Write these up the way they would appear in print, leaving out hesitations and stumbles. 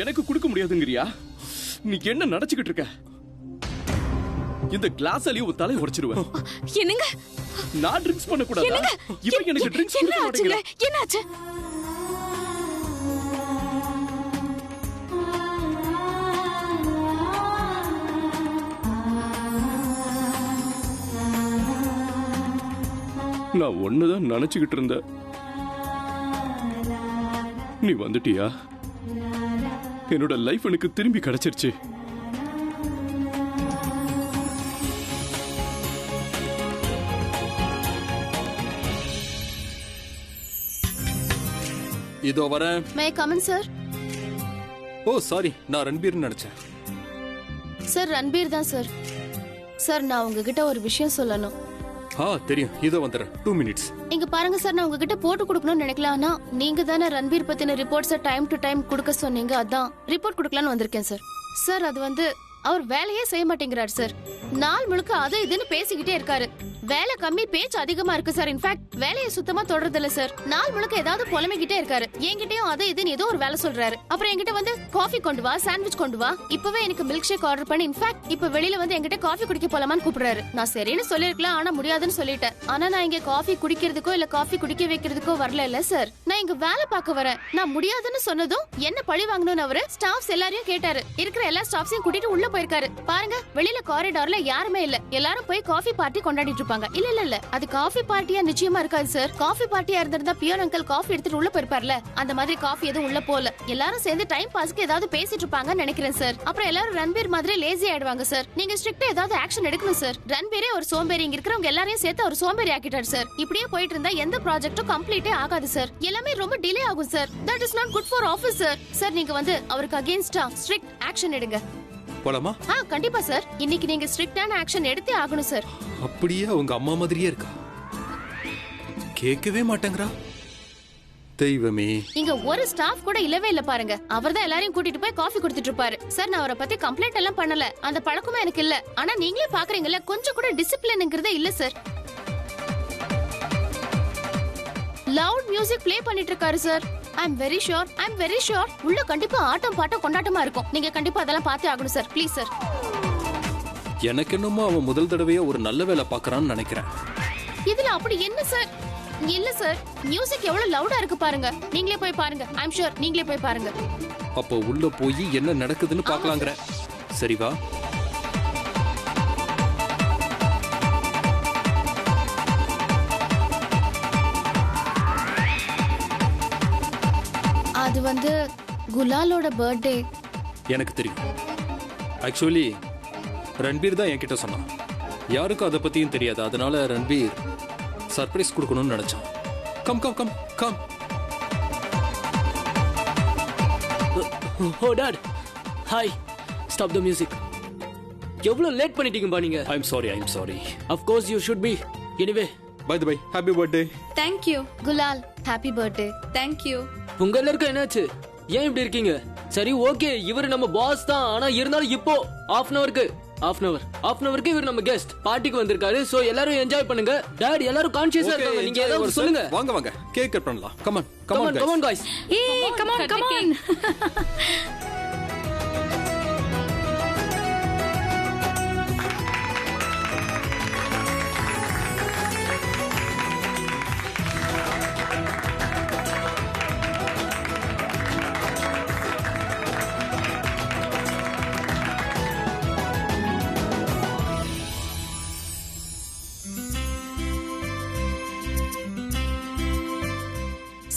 எனக்கு கொடுக்க முடியாதுங்கறியா? நீ என்ன நினைச்சுக்கிட்டு இருக்க? இந்த கிளாஸ் அலி உன் தலையை உடைச்சிருவேன். என்னங்க? நான் ட்ரிங்க்ஸ் பண்ண கூடாதா? இவன் எனக்கு ட்ரிங்க்ஸ் கொடுக்க மாட்டேங்கிறா. என்னாச்சு? நான் ஒண்ணுதான் நினைச்சுக்கிட்டு இருந்தேன். நீ வந்துட்டியா? என்னோட லைஃப் எனக்கு திரும்பி கிடைச்சிருச்சு. இதோ வரேன். May come in sir. Oh sorry, நான் ரன்பீர் நினைச்சேன். சார் ரன்பீர் தான் சார். சார் நான் உங்ககிட்ட ஒரு விஷயம் சொல்லணும். தெரியும், இதோ வந்துடுறேன். 2 minutes. இங்க பாருங்க சார், நான் உங்ககிட்ட போட்டு கொடுக்கணும்னு நினைக்கலாம். ஆனா நீங்க தானே ரன்பீர் பத்தின ரிப்போர்ட்ஸை டைம் டு டைம் கொடுக்க சொன்னீங்க. அதான் ரிப்போர்ட் கொடுக்கலான்னு வந்திருக்கேன் சார். சார் அது வந்து அவர் வேலையே செய்ய மாட்டேங்கிறார் சார். நாள் முழுக்க அது இதுன்னு பேசிக்கிட்டே இருக்காரு. வேலை கம்மி, பேச்சு அதிகமா இருக்கு சார். இன்ஃபேக்ட் வேலையை சுத்தமா தொடறது இல்ல சார். நாள் முழுக்க ஏதாவது புலம்பிக்கிட்டே இருக்காரு. என்கிட்டயும் அது இதுன்னு ஏதோ ஒரு வேலை சொல்றாரு. அப்புறம் என்கிட்ட வந்து காஃபி கொண்டு வா, சாண்ட்விச் கொண்டு வா, இப்பவே எனக்கு மில்க் ஷேக் ஆர்டர் பண்ணி, இன்ஃபேக்ட் இப்ப வெளியில வந்து என்கிட்ட காஃபி குடிக்க போலாமான்னு கூப்பிடுறாரு. நான் சரின்னு சொல்லிருக்கலாம், ஆனா முடியாதுன்னு சொல்லிட்டேன். ஆனா நான் இங்க காஃபி குடிக்கிறதுக்கோ இல்ல காஃபி குடிக்க வைக்கிறதுக்கோ வரல இல்ல சார். நான் இங்க வேலை பார்க்க வரேன். நான் முடியாதுன்னு சொன்னதும் என்ன பழி வாங்கணும்னு அவரு ஸ்டாஃப்ஸ் எல்லாரையும் கேட்டாரு. இருக்கிற எல்லா ஸ்டாஃப்ஸையும் கூட்டிட்டு உள்ள போயிருக்காரு. பாருங்க, வெளியில காரிடார்ல யாருமே இல்ல. எல்லாரும் போய் காஃபி பார்ட்டி கொண்டாடிட்டு இருப்பாங்க. இல்ல இல்ல இல்ல, அது காஃபி பார்ட்டியா நிச்சயமா இருக்காது சார். காஃபி பார்ட்டியா இருந்திருந்தா பியர் அங்கிள் காஃபி எடுத்துட்டு உள்ள போயிருப்பார்ல. அந்த மாதிரி காஃபி எதுவும் உள்ள போல. எல்லாரும் சேர்ந்து டைம் பாஸ்க்கு ஏதாவது பேசிட்டு இருப்பாங்கன்னு நினைக்கிறேன் சார். அப்புறம் எல்லாரும் ரன்பீர் மாதிரி லேசி ஆயிடுவாங்க சார். நீங்க ஸ்ட்ரிக்ட்டா ஏதாவது ஆக்ஷன் எடுக்கணும் சார். ரன்பீரே ஒரு சோம்பேறி, இங்க இருக்கிறவங்க எல்லாரையும் சேர்த்து ஒரு சோம்பேறி ஆக்கிட்டாரு சார். இப்படியே போயிட்டு இருந்தா எந்த ப்ராஜெக்டும் கம்ப்ளீட்டே ஆகாது சார். எல்லாமே ரொம்ப டிலே ஆகும் sir. That is not good for office sir. Sir நீங்க வந்து அவருக்கு அகைன்ஸ்டா ஸ்ட்ரிக்ட் ஆக்ஷன் எடுங்க. போலாமா? கண்டிப்பா சார். இன்னைக்கு நீங்க ஸ்ட்ரிக்ட்டான ஆக்ஷன் எடுத்தே ஆகணும் சார். அப்படியே உங்க அம்மா மாதிரியே இருக்கா. கேட்கவே மாட்டேங்கறா. தெய்வமே, இங்க ஒரு ஸ்டாஃப் கூட இல்லவே இல்ல பாருங்க. அவர்தான் எல்லாரையும் கூட்டிட்டு போய் காஃபி கொடுத்துட்டு இருப்பாரு. சார் நான் அவரை பத்தி கம்ப்ளைண்ட் எல்லாம் பண்ணல. அந்த பழக்கமே எனக்கு இல்ல. ஆனா நீங்களே பாக்குறீங்கல்ல, கொஞ்சம் கூட டிசிப்ளின்ங்கிறதே இல்ல சார். லவுட் மியூசிக் ப்ளே பண்ணிட்டு இருக்காரு சார். I'm very sure உள்ள கண்டிப்பா ஆட்டம் பாட்டம் கொண்டாட்டமா இருக்கும். நீங்க கண்டிப்பா அதெல்லாம் பார்த்தே ஆகணும் சார். Please sir. எனக்கு என்னமோ அவன் முதல் தடவையா ஒரு நல்ல வேலை பாக்குறான்னு நினைக்கிறேன். இதுல அப்படி என்ன சார்? இல்ல சார், மியூசிக் எவ்வளவு லவுடா இருக்கு பாருங்க. நீங்களே போய் பாருங்க. I'm sure நீங்களே போய் பாருங்க. அப்போ உள்ள போய் என்ன நடக்குதுன்னு பார்க்கலாங்கற. சரி வா. அது வந்து குலாலோட பர்த்டே. எனக்கு தெரியும். ஆக்சுவலி ரன்பீர் தான் என்கிட்ட சொன்னான். யாருக்கும் அதை பத்தியும் தெரியாது. அதனால ரன்பீர் சர்ப்ரைஸ் கொடுக்கணும்னு நினைச்சான். Come come come come. Oh dad, hi. Stop the music. எவ்வளவு லேட் பண்ணிட்டீங்கப்பா நீங்க. I am sorry. Of course you should be. Anyway, by the by, happy birthday. Thank you. Gulal, happy birthday. Thank you. உங்க எல்லாருக்கும் என்னாச்சு? ஏன் இப்படி இருக்கீங்க? சரி ஓகே, இவர் நம்ம பாஸ் தான். ஆனா இருந்தாலும் இப்போ half an hourக்கு இவர் நம்ம கெஸ்ட் பார்ட்டிக்கு வந்திருக்காரு. சோ எல்லாரும் என்ஜாய் பண்ணுங்க. டாட் எல்லாரும் கான்ஷியஸா இருக்காங்க. நீங்க ஏதாவது சொல்லுங்க. வாங்க கேக் கட் பண்ணலாம். Come on guys. Hey, come on.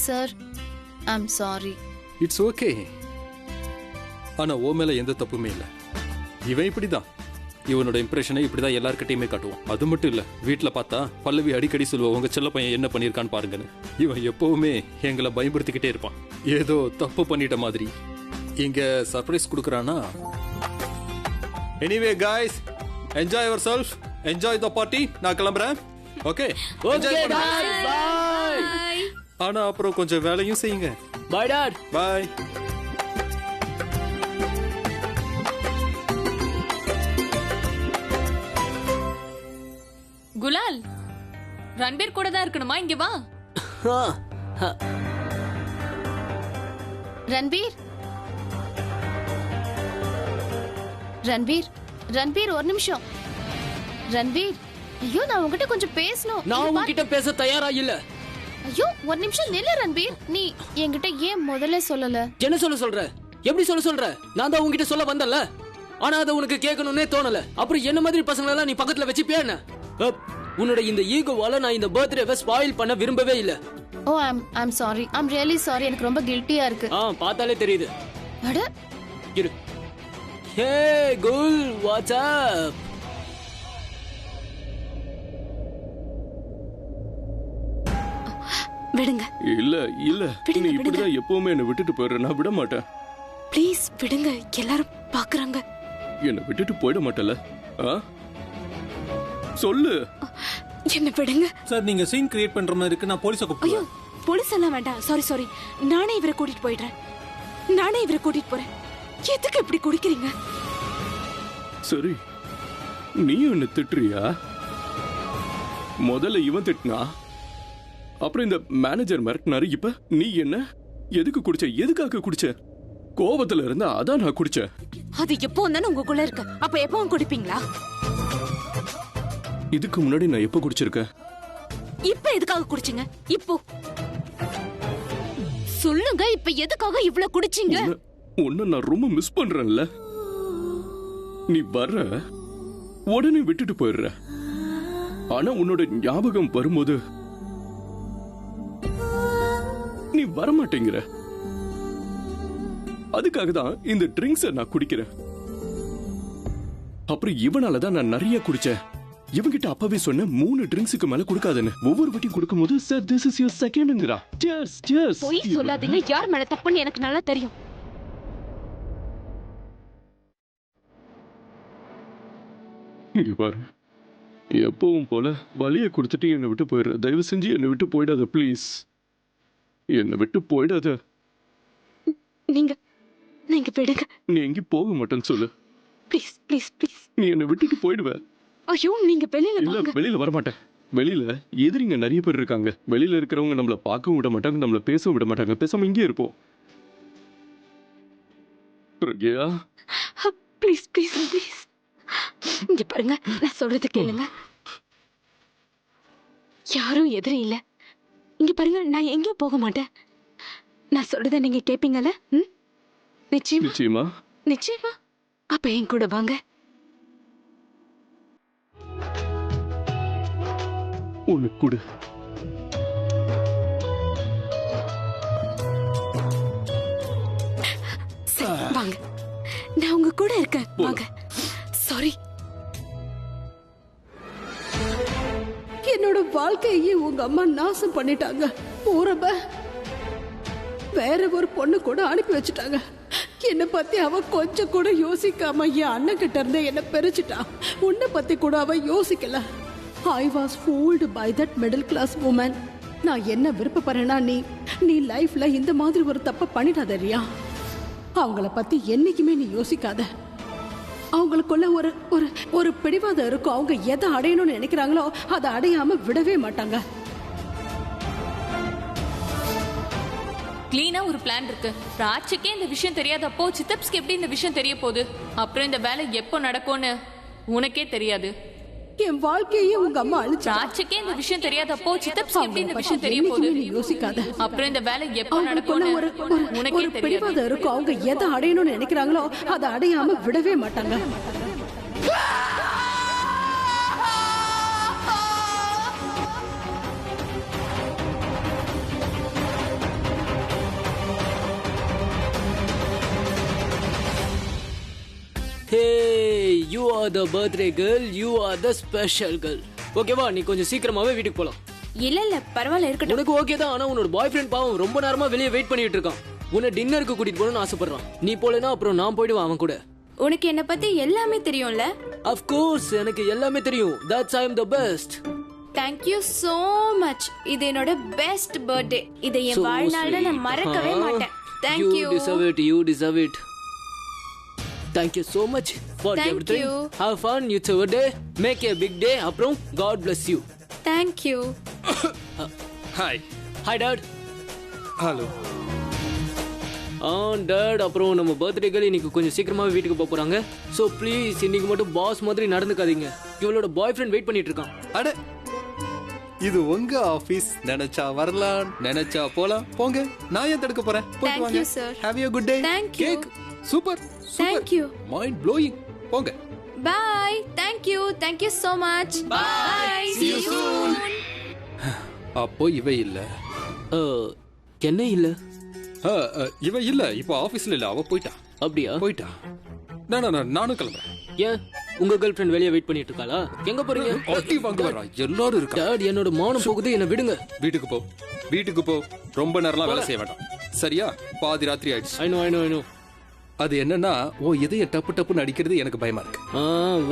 Sir, I'm sorry. It's okay. ஆனா ஓ மேல எந்த தப்புமே இல்ல. இவன் இப்படிதான். இவனோட இம்ப்ரெஷனை இப்படிதான் எல்லார்கிட்டயுமே காட்டுவான். அது மட்டும் இல்ல, வீட்டுல பார்த்தா பல்லவி அடிக்கடி சொல்லுவா, உங்க செல்ல பையன் என்ன பண்ணிருக்கான்னு பாருங்கன்னு. இவன் எப்பவுமே எங்களை பயன்படுத்திக்கிட்டே இருப்பான். ஏதோ தப்பு பண்ணிட்ட மாதிரி. இங்க சர்ப்ரைஸ் கொடுக்கறானா. Anyway guys, enjoy yourself, enjoy the party. நான் கிளம்புறேன். Okay okay dad, bye. ஆனா அப்புறம் கொஞ்சம் வேலையும் செய்யுங்க. Bye dad. பை. குலால், ரன்பீர் கூட தான் இருக்கணுமா? இங்க வா. ரன்பீர், ரன்வீர் ரன்வீர் ஒரு நிமிஷம். ரன்வீர், ஐயோ நான் உன்கிட்ட கொஞ்சம் பேசணும். நான் உன்கிட்ட பேச தயாரா இல்ல. ஐயோ ஒரு நிமிஷம் நில்லு ரன்வீர். நீ என்கிட்ட ஏன் முதல்ல சொல்லல? என்ன சொல்ற? எப்படி சொல்ற? நான் தான் உன்கிட்ட சொல்ல வந்தல, ஆனா அதை உனக்கு கேட்கணும்னே தோணல. அப்புறம் என்ன மாதிரி பசங்களை எல்லாம் நீ பக்கத்துல வச்சுப்பியா என்ன? உன்னோட இந்த ஈகோவால நான் இந்த பர்த்டேவை ஸ்பாயில் பண்ண விரும்பவே இல்ல. ஓ I'm sorry. I'm really sorry. எனக்கு ரொம்ப கில்ட்டியா இருக்கு. பார்த்தாலே தெரியுது. அட இரு. ஹே குல், வாட்ஸ் அப்? விடுங்க. இல்ல இல்ல, நீ இப்படிதான் எப்பவுமே என்ன விட்டுட்டு போயிடுற. நான் விட மாட்டேன். ப்ளீஸ் விடுங்க, எல்லாரும் பாக்குறாங்க. என்ன விட்டுட்டு போயிட மாட்டல? சொல்லு. என்ன விடுங்க சார். நீங்க சீன் கிரியேட் பண்ற மாதிரி இருக்கு. நான் போலீஸை ஐயோ கூப்பிடுறேன். போலீஸ் எல்லாம் வேண்டாம். சாரி. நானே இவரை கூட்டிட்டு போயிடுறேன். நானே இவரை கூட்டிட்டு போறேன். எதுக்கு இப்படி குடிக்கிறீங்க? சரி, நீ என்ன திட்டுறியா? முதல்ல இவன் திட்டினா, அப்புறம் இந்த மேனேஜர் மிரட்டினாரு. இப்ப நீ என்ன எதுக்கு குடிச்ச? எதுக்காக குடிச்ச? கோபத்துல இருந்தா அதான் நான் குடிச்சேன். அது எப்போ வந்தாலும் உங்களுக்குள்ள இருக்கு. அப்ப எப்பவும் குடிப்பீங்களா? இதுக்கு முன்னாடி நான் எப்ப குடிச்சிருக்கேன்? இப்ப எதுக்காக குடிச்சீங்க? இப்போ சொல்லுங்க. இப்ப எதுக்காக இவ்ளோ குடிச்சீங்க? உன்னை நான் ரொம்ப மிஸ் பண்றேன்ல. நீ வர்ற உடனே விட்டுட்டு போயிடுற. ஆனா உன்னோட ஞாபகம் வரும்போது நீ வரமாட்டேங்கிற. அதுக்காக தான் இந்த ட்ரிங்க்ஸை நான் குடிக்கிறேன். அப்புறம் இவனாலதான் நான் நிறைய குடிச்சேன். இவங்கிட்ட அப்பவே சொன்ன 3 ட்ரிங்க்ஸுக்கு மேல குடுக்காதுன்னு. ஒவ்வொரு வாட்டியும் குடுக்கும்போது சார் திஸ் இஸ் யுவர் செகண்ட்ங்கறா. சியர்ஸ். போய் சொல்லாதீங்க. யார் மேல தப்புன்னு எனக்கு நல்லா தெரியும். இங்க பாரு, எப்பவும் போல வலியை கொடுத்துட்டு என்னை விட்டு போயிடுற. தயவு செஞ்சு என்னை விட்டு போயிடாத ப்ளீஸ். என்னை விட்டு போயிடாத. நீங்க விடுங்க. நீ எங்கேயும் போக மாட்டேன்னு சொல்லு. ப்ளீஸ். நீ என்னை விட்டுட்டு போயிடுவ. ஐயோ நீங்க வெளியில இல்ல, வாங்க. வெளியில வர மாட்டேன். வெளியில எதிரிங்க நிறைய பேர் இருக்காங்க. வெளியில இருக்கிறவங்க நம்மள பார்க்கவும் விட மாட்டாங்க, நம்மள பேசவும் விட மாட்டாங்க. பேசாம இங்கே இருப்போம். பிரக்யா, ப்ளீஸ். இங்க பாருங்க, நான் சொல்றது கேளுங்க. யாரும் எதிரி இல்ல. இங்க பாருங்க, நான் எங்கேயும் போக மாட்டேன். நான் சொல்றத நீங்க கேப்பீங்கல்ல? நிச்சயமா. அப்ப என் கூட வாங்க. உனக்கு கொடு. சரி வாங்க, நான் உங்க கூட இருக்கேன். வாங்க. சாரி. என்னோட வாழ்க்கையே உங்க அம்மா நாசம் பண்ணிட்டாங்க. போறப்ப வேற ஒரு பொண்ணு கூட அனுப்பி வச்சுட்டாங்க. என்ன பத்தி அவ கொஞ்சம் கூட யோசிக்காம என் அண்ணன் கிட்ட இருந்து என்ன பிரிச்சுட்டா. உன்னை பத்தி கூட அவ யோசிக்கல. I was fooled by that middle class woman. நான் என்ன விருப்பப்படுறேன்னா, நீ லைஃப்ல இந்த மாதிரி ஒரு தப்ப பண்ணிடாத ரியா. அவங்கள பத்தி என்னைக்குமே நீ யோசிக்காத. அவங்களுக்குள்ள ஒரு ஒரு ஒரு பிடிவாதம் இருக்கும். அவங்க எதை அடையணும்னு நினைக்கிறாங்களோ அதை அடையாம விடவே மாட்டாங்க. கிளீனா ஒரு பிளான் இருக்கு. ராட்சிக்கே இந்த விஷயம் தெரியாதப்போ சித்தப்ஸ்க்கு எப்படி இந்த விஷயம் தெரிய போகுது? அப்புறம் இந்த வேலை எப்போ நடக்கும்னு உனக்கே தெரியாது. என் வாழ்க்கையே உங்க அம்மா அழிச்சா. ராட்சிக்கே இந்த விஷயம் தெரியாதப்போ சித்தப்ஸ்க்கு எப்படி இந்த விஷயம் தெரிய போகுது? யோசிக்காத. அப்புறம் இந்த வேலை எப்போ அவங்களுக்குள்ள நடக்கும்னு ஒரு உனக்கே ஒரு தெரியாது. பிடிவாதம் இருக்கும். அவங்க எதை அடையணும்னு நினைக்கிறாங்களோ அதை அடையாம விடவே மாட்டாங்க. Hey, you are the birthday girl, you are the special girl. ஓகேவா, நீ கொஞ்சம் சீக்கிரமாவே வீட்டுக்கு போலாம். இல்ல பரவாயில்ல, இருக்கட்டும். உனக்கு ஓகே தான், ஆனா உன்னோட பாய் ஃப்ரெண்ட் பாவம் ரொம்ப நேரமா வெளியே வெயிட் பண்ணிட்டு இருக்கான். உன்னை டின்னருக்கு கூட்டிட்டு போகணும்னு ஆசைப்படுறான். நீ போலனா அப்புறம் நான் போயிடுவேன் அவன் கூட. உனக்கு என்ன பத்தி எல்லாமே தெரியும்ல? Of course, எனக்கு எல்லாமே தெரியும். That's I am the best. Thank you so much. இது என்னோட பெஸ்ட் பர்த்டே. இதை என் So வாழ்நாள்ல நான் sweet. மறக்கவே மாட்டேன். Thank you. You deserve it. You deserve it. Thank you so much for Thank everything. you. Have fun. It's our day. Make a big day. அப்புறம் God bless you. Thank you. Hi. Hi, Dad. Hello. Dot அப்புறம் நம்ம birthday girl இன்னைக்கு கொஞ்சம் சீக்கிரமாவே வீட்டுக்கு போக போறாங்க. So please இன்னைக்கு மட்டும் பாஸ் மாதிரி நடந்துக்காதீங்க. இவளோட பாய் ஃப்ரெண்ட் வெயிட் பண்ணிட்டு இருக்கான். அட இது உங்க ஆபீஸ். நினைச்சா வரலாம், நினைச்சா போலாம். போங்க, நான் ஏன் தடுக்க போறேன்? போயிட்டு வாங்க. Have you good day. Cake super Thank you. Mind blowing. போங்க. Bye. Thank you so much. Bye. See you soon. அப்போ இவ இல்ல. என்ன இல்ல? இவ இல்ல, இப்போ ஆபீஸ்ல இல்ல, அவ போயிட்டா. அப்படியா? போயிட்டா. நானும் கிளம்புறேன். ஏன் உங்க கேர்ள் ஃப்ரெண்ட் வெளியே வெயிட் பண்ணிட்டு இருக்காளா? எங்க போறீங்க? அட்டி வாங்க வரா, எல்லாரும் இருக்கா. டாட் என்னோட மானம் போகுது, என்ன விடுங்க. வீட்டுக்கு போ, வீட்டுக்கு போ. ரொம்ப நேரம்லாம் வேலை செய்ய வேண்டாம், சரியா? பாதி ராத்திரி ஆயிடுச்சு. I know. அது என்னன்னா, ஓ இதய டப்பு டப்புன்னு அடிக்கிறது எனக்கு பயமா இருக்கு.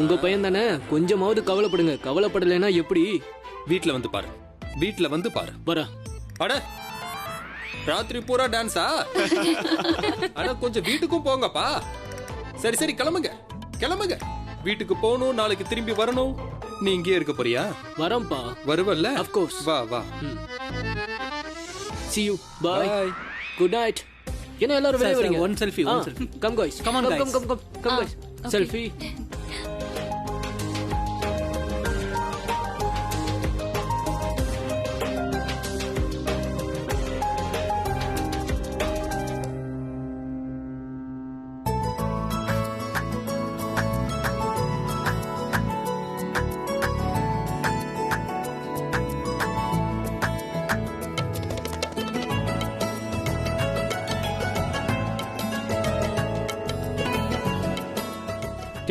உங்க பையன் தானே, கொஞ்சமாவது கவலைப்படுங்க. கவலைப்படலைன்னா எப்படி? வீட்ல வந்து பாரு, வீட்ல வந்து பாரு. வரா. அட ராத்திரி பூரா டான்ஸா? அட கொஞ்சம் வீட்டுக்கும் போங்கப்பா. சரி கிளம்புங்க, கிளம்புங்க. வீட்டுக்கு போகணும், நாளைக்கு திரும்பி வரணும். நீ இங்கே இருக்க போறியா? வரம்பா. வருவல்ல? Of course. வா. See you. Bye. Good night. என்ன எல்லாரும் வெளிய வரீங்க? One selfie. Come guys. Come on, guys. Come guys. Selfie.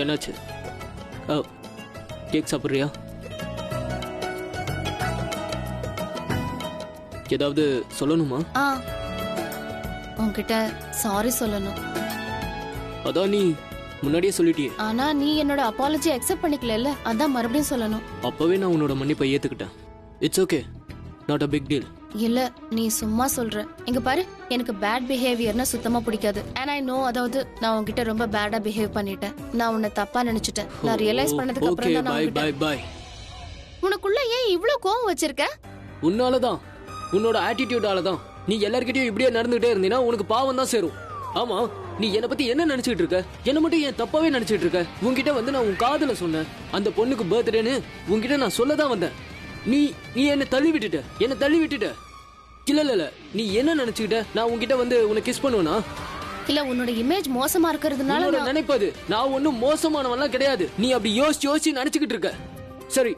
என்னாச்சு? கேக் சாப்பிட்றியா? ஏதாவது சொல்லணுமா? உன்கிட்ட சாரி சொல்லணும். அதான் நீ முன்னாடியே சொல்லிட்டியே. ஆனா நீ என்னோட அப்பாலஜி அக்செப்ட் பண்ணிக்கல, அதான் மறுபடியும் சொல்லணும். அப்பவே நான் உன்னோட மன்னிப்பை ஏத்துக்கிட்டேன். It's okay, not a big deal. இல்ல நீ சும்மா சொல்ற. இங்க பாரு, எனக்கு பேட் பிஹேவியர்னா சுத்தமா பிடிக்காது. அண்ட் ஐ நோ, அதாவது நான் உன்கிட்ட ரொம்ப பேடா பிஹேவ் பண்ணிட்டேன். நான் உன்னை தப்பா நினைச்சிட்டேன். நான் ரியலைஸ் பண்ணதுக்கு அப்புறம் தான் நான் பை. உனக்குள்ள ஏன் இவ்ளோ கோவம் வச்சிருக்க? உன்னாலதான், உன்னோட ஆட்டிடியூடால தான். நீ எல்லார்கிட்டயும் இப்படியே நடந்துகிட்டே இருந்தீனா உனக்கு பாவம் தான் சேரும். ஆமா, நீ என்ன பத்தி என்ன நினைச்சிட்டு இருக்க? என்ன மட்டும் ஏன் தப்பாவே நினைச்சிட்டு இருக்க? உன்கிட்ட வந்து நான் உன் காதுல சொன்னேன், அந்த பொண்ணுக்கு பர்த்டேன்னு உன்கிட்ட நான் சொல்லதான் வந்தேன். நீ என்ன தள்ளி விட்டுட்ட. இல்ல நீ என்ன நினைச்சுக்கிட்ட? நான் உன்கிட்ட வந்து உன்னை கிஸ் பண்ணுவேனா? இல்ல உன்னோட இமேஜ் மோசமா இருக்கிறதுனால நினைப்பது. நான் ஒன்னும் மோசமானவன்லாம் கிடையாது. நீ அப்படி யோசிச்சு நினைச்சுக்கிட்டு இருக்க. சரி,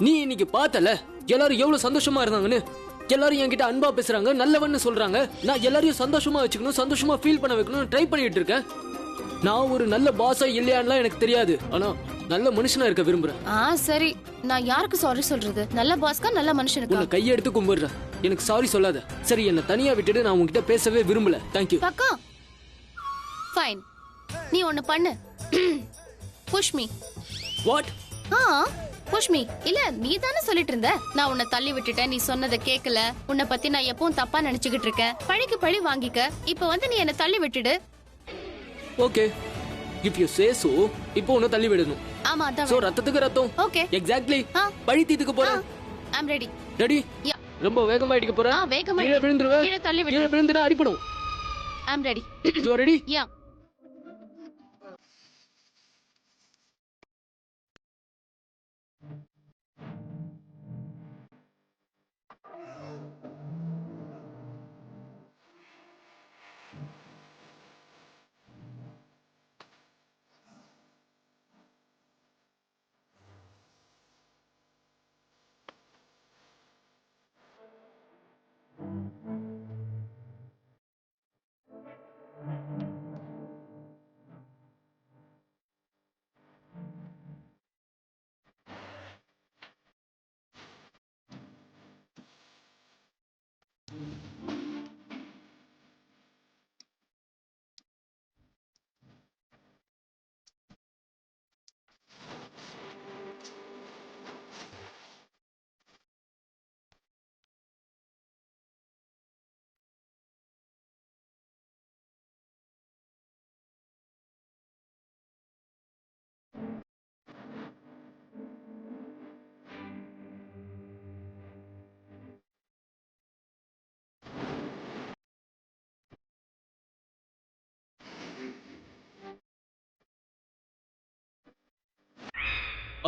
நீ இன்னைக்கு பார்த்தல எல்லாரும் எவ்வளவு சந்தோஷமா இருந்தாங்கன்னு. எல்லாரும் என்கிட்ட அன்பா பேசுறாங்க, நல்லவன்னு சொல்றாங்க. நான் எல்லாரையும் சந்தோஷமா வச்சுக்கணும், சந்தோஷமா ஃபீல் பண்ண வைக்கணும் ட்ரை பண்ணிட்டு இருக்கேன். நான் ஒரு நல்ல பாஸா இல்லையான்லாம் எனக்கு தெரியாது, ஆனா நல்ல மனுஷனா இருக்க விரும்புறேன். சரி, நான் யாருக்கு சாரி சொல்றது? நல்ல பாஸ்கா நல்ல மனுஷனுக்கு? உன்னை கையெடுத்து கும்பிடுறேன், எனக்கு சாரி சொல்லாத. சரி, என்ன தனியா விட்டுட்டு நான் உன்கிட்ட பேசவே விரும்பல. தேங்க்யூ. பக்கா ஃபைன். நீ ஒன்னு பண்ணு, push me. What? Push me. இல்ல நீ தானே சொல்லிட்டு இருந்த நான் உன்னை தள்ளி விட்டுட்டேன், நீ சொன்னதை கேட்கல, உன்னை பத்தி நான் எப்பவும் தப்பா நினைச்சுக்கிட்டு இருக்கேன், பழிக்கு பழி வாங்கிக்க. இப்ப வந்து நீ என்ன தள்ளி விட்டுடு. Okay, if you say so. இப்போ உன்னை தள்ளி விடணும். ஆமா, அதான். சோ ரத்தத்துக்கு ரத்தம். Okay, exactly. பழி தீத்துக்கு போறேன். ஐ அம் ரெடி. ரெடி? யா. ரொம்ப வேகமா அடிக்க போறேன். வேகமா கீழ விழுந்துருவேன். கீழ தள்ளி விடு. கீழ விழுந்துனா அடிபடும். I am ready. You are ready? Yeah.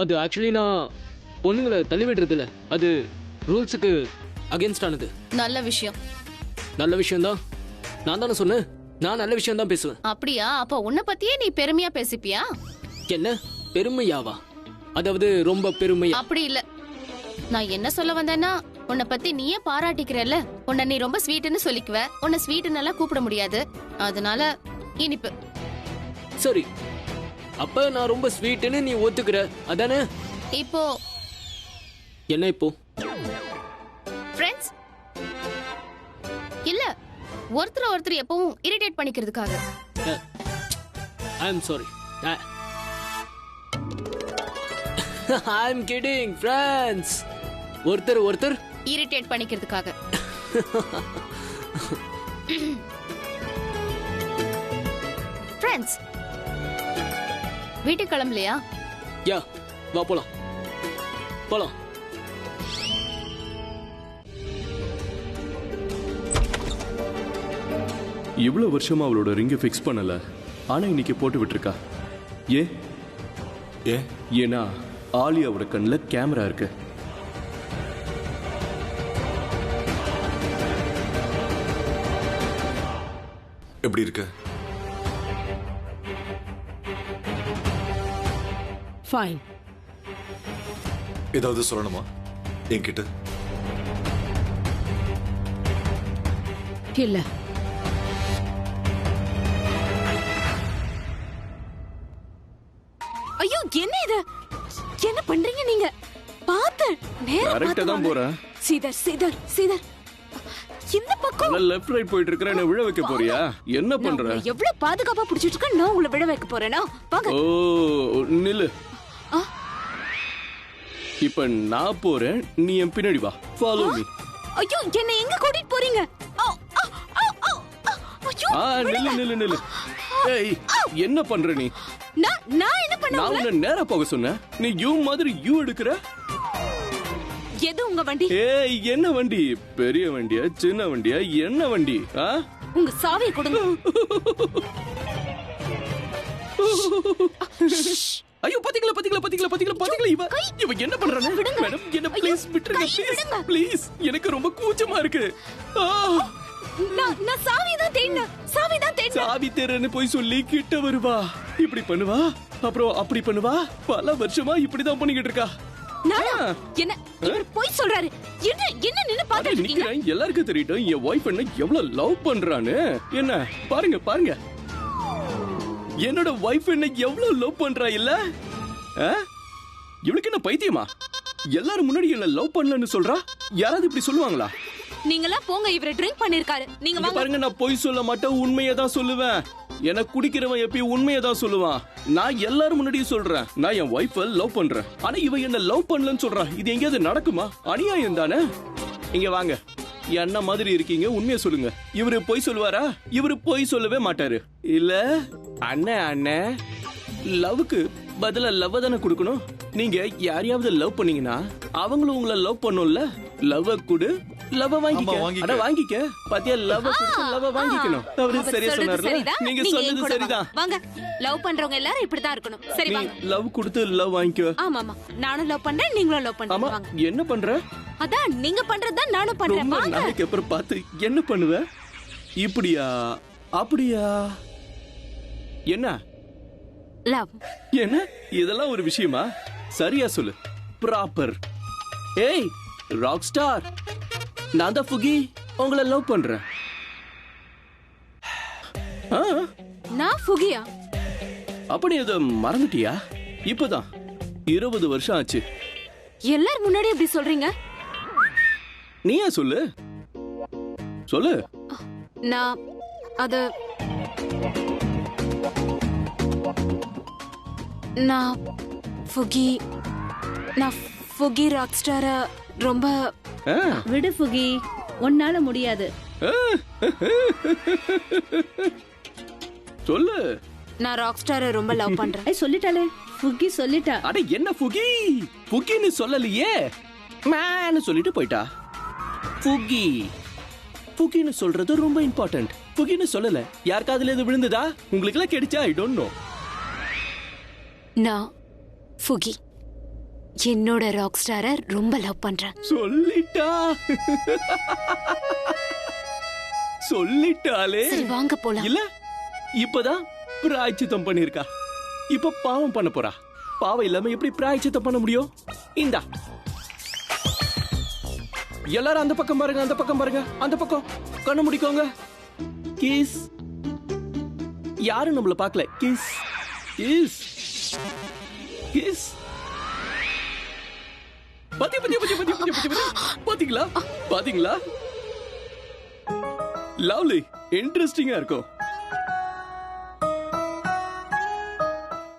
அது ஆக்சுவலி நான் பொண்ணுங்களை தள்ளி விடுறது இல்ல, அது ரூல்ஸுக்கு அகேன்ஸ்ட் ஆனது. நல்ல விஷயம். நல்ல விஷயம்தான். நான் தானே சொன்னேன், நான் நல்ல விஷயம் தான் பேசுவேன். அப்படியா? அப்ப உன்னை பத்தியே நீ பெருமையா பேசிப்பியா? என்ன பெருமையாவா? அதாவது ரொம்ப பெருமையா? அப்படி இல்ல, நான் என்ன சொல்ல வந்தேன்னா, உன்னை பத்தி நீயே பாராட்டிக்கிறல்ல, உன்னை நீ ரொம்ப ஸ்வீட்னு சொல்லிக்குவ. உன்னை ஸ்வீட்னு எல்லாம் கூப்பிட முடியாது, அதனால இனிப்பு. சரி, அப்ப நான் ரொம்ப ஸ்வீட்னு நீ ஒத்துக்கிற அதானே? இப்போ என்ன இப்போ? ஃப்ரெண்ட்ஸ் இல்ல, ஒருத்தர் எப்பவும் இரிட்டேட் பண்ணிக்கிறதுக்காக. I am sorry. I am kidding friends. ஒருத்தர் இரிட்டேட் பண்ணிக்கிறதுக்காக. ஃப்ரெண்ட்ஸ் வீட்டுக்கு கிளம்பலையா? யா, வா போலாம் போலாம். இவ்வளவு வருஷமா அவளோட ரிங்கை ஃபிக்ஸ் பண்ணல, ஆனா இன்னைக்கு போட்டு விட்டுருக்கா. ஏன்னா ஆலியாவோட கண்ணில் கேமரா இருக்கு. எப்படி இருக்கு? ஃபைன். ஏதாவது சொல்லணுமா என்கிட்ட? இல்ல. ஐயோ, என்ன இது? என்ன பண்றீங்க நீங்க? பாத்து நேரா கரெக்ட்டா தான் போறேன். சீதர் சீதர் சீதர், இந்த பக்கம் லெஃப்ட் ரைட் போயிட்டு இருக்கற, என்ன விழ வைக்க போறியா? என்ன பண்ற? நான் எவ்வளவு பாதுகாப்பா புடிச்சிட்டு இருக்கேன், நான் உங்களை விழ வைக்க போறேனா? வாங்க. ஓ நில்லு. இப்ப நான் போறேன், நீ என் பின்னாடி வா. Follow me. ஐயோ, என்ன எங்க கூட்டிட்டு போறீங்க? நில்லு. ஏய், என்ன பண்ற நீ? நான் என்ன பண்ண? நான் உன்னை நேரா போக சொன்னேன், நீ யூ மாதிரி யூ எடுக்கிற. எது உங்க வண்டி? ஏய், என்ன வண்டி? பெரிய வண்டியா சின்ன வண்டியா? என்ன வண்டி? உங்க சாவியை கொடுங்க. ஐயோ, பாத்தீங்களா இவ என்ன பண்றானே? மேடம், என்ன ப்ளீஸ் விட்டுருங்க ப்ளீஸ். எனக்கு ரொம்ப கூச்சமா இருக்கு. நான் சாவி தான் தேடினேன். சாவி தேடுறேன்னு போய் சொல்லி கிட்ட வருவா, இப்படி பண்ணுவா, அப்புறம் அப்படி பண்ணுவா. பல வருஷமா இப்படிதான் பண்ணிக்கிட்டு இருக்கா. என்ன இவர் போய் சொல்றாரு? என்ன நின்னு பாத்துட்டு இருக்கீங்க? எல்லாருக்கும் தெரியட்டும் என் வைஃப் என்ன எவ்வளவு லவ் பண்றான்னு. என்ன பாருங்க, என்னோட வைஃப் என்ன எவ்வளவு லவ் பண்றா இல்ல? இவளுக்கு என்ன பைத்தியமா? எல்லாரும் முன்னாடி என்ன லவ் பண்ணலன்னு சொல்றா. யாராவது இப்படி சொல்லுவாங்களா? நீங்களா போங்க, இவர் ட்ரிங்க் பண்ணிருக்காரு. நீங்க வாங்க. பாருங்க, நான் பொய் சொல்ல மாட்டேன், உண்மையை தான் சொல்லுவேன். எனக்கு குடிக்கிறவன் எப்பயும் உண்மையை தான் சொல்லுவான். நான் எல்லாரும் முன்னாடியும் சொல்றேன், நான் என் வைஃபை லவ் பண்றேன். ஆனா இவ என்ன லவ் பண்ணலன்னு சொல்றா. இது எங்கேயாவது நடக்குமா? அநியாயம் தானே. இங்க வாங்க, என்ன மாதிரி இருக்கீங்க, உண்மையை சொல்லுங்க. இவரு பொய் சொல்லுவாரா? இவரு பொய் சொல்லவே மாட்டாரு இல்ல. அண்ணே, லவ்க்கு பதிலா லவ் தானே கொடுக்கணும். நீங்க யாரையாவது லவ் பண்ணீங்கன்னா அவங்களும் உங்களை லவ் பண்ணும்ல. லவ் குடு, லவ் வாங்கிக்க. வாங்கிக்க. பாத்தியா, லவ் குடு, லவ் வாங்கிக்கணும். அவரு சரியா சொன்னார்ல. நீங்க சொன்னது சரிதான். வாங்க, லவ் பண்றவங்க எல்லாரும் இப்படிதான் இருக்கணும். சரி வாங்க. லவ் கொடுத்து லவ் வாங்கிக்கோ. ஆமா, நானும் லவ் பண்றேன், நீங்களும் லவ் பண்றீங்க. வாங்க. என்ன பண்ற? அதான் நீங்க பண்றதா நானும் பண்றேன். ரொம்ப நாளைக்கு அப்புறம் பார்த்து என்ன பண்ணுவ? இப்படியா அப்படியா? என்ன லவ்? என்ன இதெல்லாம் ஒரு விஷயமா? சரியா சொல்லு. ப்ராப்பர். ஏய் ராக் ஸ்டார், நான் தான் ஃபுகி, உங்களை லவ் பண்றேன். நான் ஃபுகியா? அப்படி எதை மறந்துட்டியா? இப்பதான் 20 வருஷம் ஆச்சு. எல்லாரும் முன்னாடி இப்படி சொல்றீங்க? நீயா சொல்லு. நான் அது நான் ஃபுகி ராக் ஸ்டார ரொம்ப. விடு ஃபுகி, உன்னால முடியாது. சொல்லு. நான் ராக் ஸ்டார ரொம்ப லவ் பண்றேன். சொல்லிட்டாளே, ஃபுகி சொல்லிட்டா. அட என்ன ஃபுகி? ஃபுகின்னு சொல்லலையே, மேன்னு சொல்லிட்டு போயிட்டா. ஃபுகின்னு சொல்றது ரொம்ப இம்பார்ட்டன்ட். ஃபுகின்னு சொல்லல. யார் காதுல இது விழுந்ததா? உங்களுக்கு எல்லாம் கேடுச்சா? I don't know. நான் ஃபுகி. என்னோட ராக் ஸ்டாரை ரொம்ப லவ் பண்றேன். சொல்லிட்டா சொல்லிட்டாலே. சரி வாங்க போலாம். இல்ல இப்பதான் பிராய்ச்சித்தம் பண்ணிருக்கா, இப்ப பாவம் பண்ண போறா. பாவம் இல்லாம எப்படி பிராய்ச்சித்தம் பண்ண முடியும்? இந்தா எல்லாரும் அந்த பக்கம் பாருங்க, அந்த பக்கம் பாருங்க, அந்த பக்கம் கண்ணு முடிக்கோங்க. கிஸ். யாரும் நம்மள பார்க்கல. Kiss kiss kiss. பாத்தீங்களா பாத்தீங்களா? லவ்லி, இன்ட்ரெஸ்டிங்கா இருக்கும்.